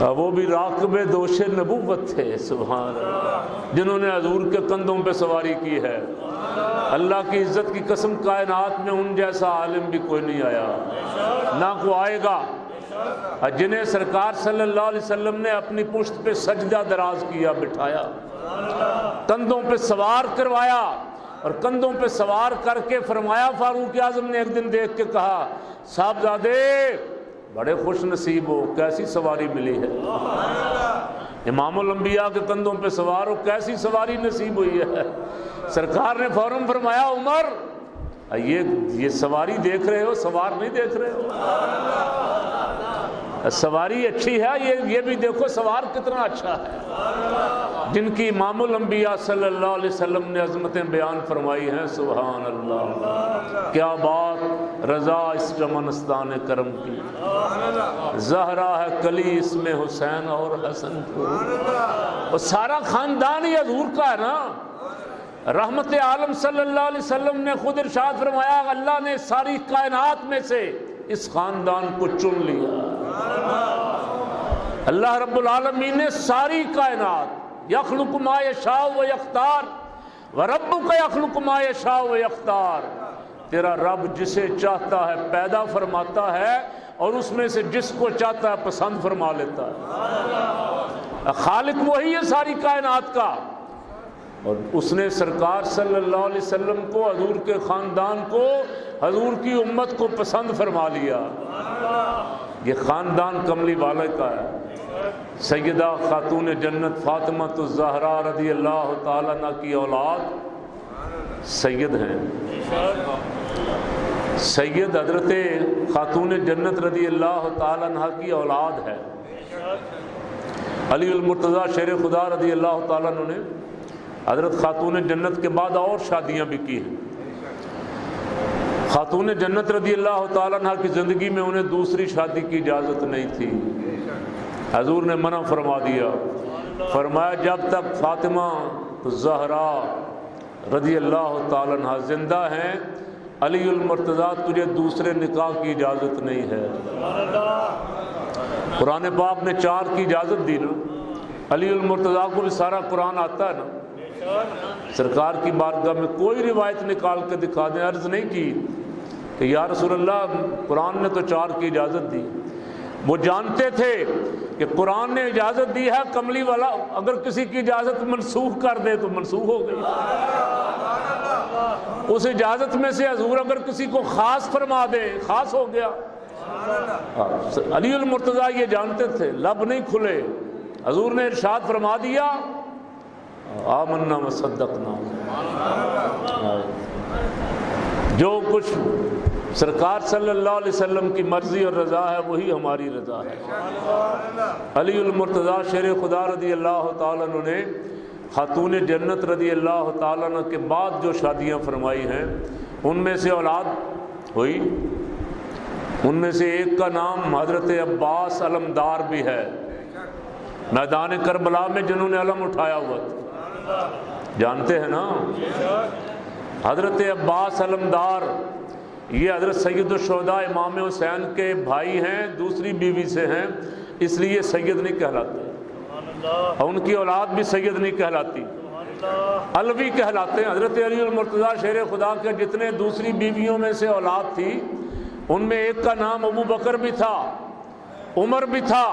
وہ بھی راکب دوش نبوت تھے، سبحان اللہ، جنہوں نے حضور کے کندھوں پہ سواری کی ہے۔ اللہ کی عزت کی قسم، کائنات میں ان جیسا عالم بھی کوئی نہیں آیا، نہ کوئی آئے گا، جنہیں سرکار صلی اللہ علیہ وسلم نے اپنی پشت پہ سجدہ دراز کیا، بٹھایا، کندھوں پہ سوار کروایا، اور کندھوں پہ سوار کر کے فرمایا، فاروق اعظم نے ایک دن دیکھ کے کہا، صاحبزادے بڑے خوش نصیب ہو، کیسی سواری ملی ہے، امام الانبیاء کے کندھوں پہ سوار ہو، کیسی سواری نصیب ہوئی ہے۔ سرکار نے فوراً فرمایا، عمر یہ سواری دیکھ رہے ہو، سوار نہیں دیکھ رہے ہو، سواری اچھی ہے، یہ بھی دیکھو سوار کتنا اچھا ہے، جن کی امام الانبیاء صلی اللہ علیہ وسلم نے عظمتیں بیان فرمائی ہیں۔ سبحان اللہ، کیا بات، رضا اس چمنستان کرم کی، زہرا ہے کلی اس میں حسین اور حسن کو، اور سارا خاندان ہی حضور کا ہے نا۔ رحمت عالم صلی اللہ علیہ وسلم نے خود ارشاد فرمایا، اللہ نے ساری کائنات میں سے اس خاندان کو چن لیا۔ اللہ رب العالمین نے ساری کائنات، یخلق ما یشاء و یختار وربک یخلق ما یشاء و یختار، تیرا رب جسے چاہتا ہے پیدا فرماتا ہے، اور اس میں سے جس کو چاہتا ہے پسند فرما لیتا ہے۔ خالق وہی ہے ساری کائنات کا، اور اس نے سرکار صلی اللہ علیہ وسلم کو، حضور کے خاندان کو، حضور کی امت کو پسند فرما لیا۔ یہ خاندان کملی والے کا ہے۔ سیدہ خاتون جنت فاطمہ الزہرا رضی اللہ تعالیٰ عنہ کی اولاد سید ہیں۔ سید حضرت خاتون جنت رضی اللہ تعالیٰ عنہ کی اولاد ہے۔ علی المرتضیٰ شیر خدا رضی اللہ تعالیٰ عنہ نے حضرت خاتون جنت کے بعد اور شادیاں بھی کی ہیں۔ خاتون جنت رضی اللہ تعالیٰ عنہ کی زندگی میں انہیں دوسری شادی کی اجازت نہیں تھی، حضور نے منع فرما دیا، فرمایا جب تک فاطمہ زہرا رضی اللہ تعالیٰ عنہ زندہ ہیں، علی المرتضیٰ تجھے دوسرے نکاح کی اجازت نہیں ہے۔ قرآن پاک نے 4 کی اجازت دی نا، علی المرتضیٰ کو بھی سارا قرآن آتا ہے نا، سرکار کی بارگاہ میں کوئی روایت نکال کے دکھا دیں، عرض نہیں کی کہ یا رسول اللہ قرآن نے تو 4 کی اجازت دی۔ وہ جانتے تھے کہ قرآن نے اجازت دی ہے، کملی والا اگر کسی کی اجازت منسوخ کر دے تو منسوخ ہو گئی، اس اجازت میں سے حضور اگر کسی کو خاص فرما دے خاص ہو گیا۔ علی المرتضیٰ یہ جانتے تھے، لب نہیں کھلے، حضور نے ارشاد فرما دیا، آمنا وصدقنا، جو کچھ سرکار صلی اللہ علیہ وسلم کی مرضی اور رضا ہے وہی ہماری رضا ہے۔ علی المرتضیٰ شیر خدا رضی اللہ تعالیٰ عنہ نے خاتون جنت رضی اللہ تعالیٰ عنہ کے بعد جو شادیاں فرمائی ہیں، ان میں سے اولاد ہوئی، ان میں سے ایک کا نام حضرت عباس علمدار بھی ہے، میدان کربلا میں جنہوں نے علم اٹھایا ہوا تھا، جانتے ہیں نا، حضرت عباس علمدار یہ حضرت سید الشہداء امام حسین کے بھائی ہیں، دوسری بیوی سے ہیں، اس لیے سید نہیں کہلاتے، اور ان کی اولاد بھی سید نہیں کہلاتی، علوی کہلاتے ہیں۔ حضرت علی المرتضیٰ شیر خدا کے جتنے دوسری بیویوں میں سے اولاد تھی، ان میں ایک کا نام ابو بکر بھی تھا، عمر بھی تھا،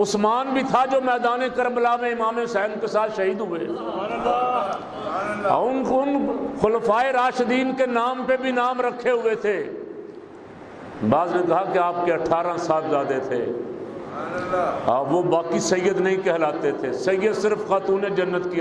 عثمان بھی تھا، جو میدان کربلا میں امام حسین کے ساتھ شہید ہوئے۔ ان خلفائے راشدین کے نام پہ بھی نام رکھے ہوئے تھے۔ بعض نے کہا کہ آپ کے 18 صاحبزادے تھے، وہ باقی سید نہیں کہلاتے تھے، سید صرف خاتون جنت کی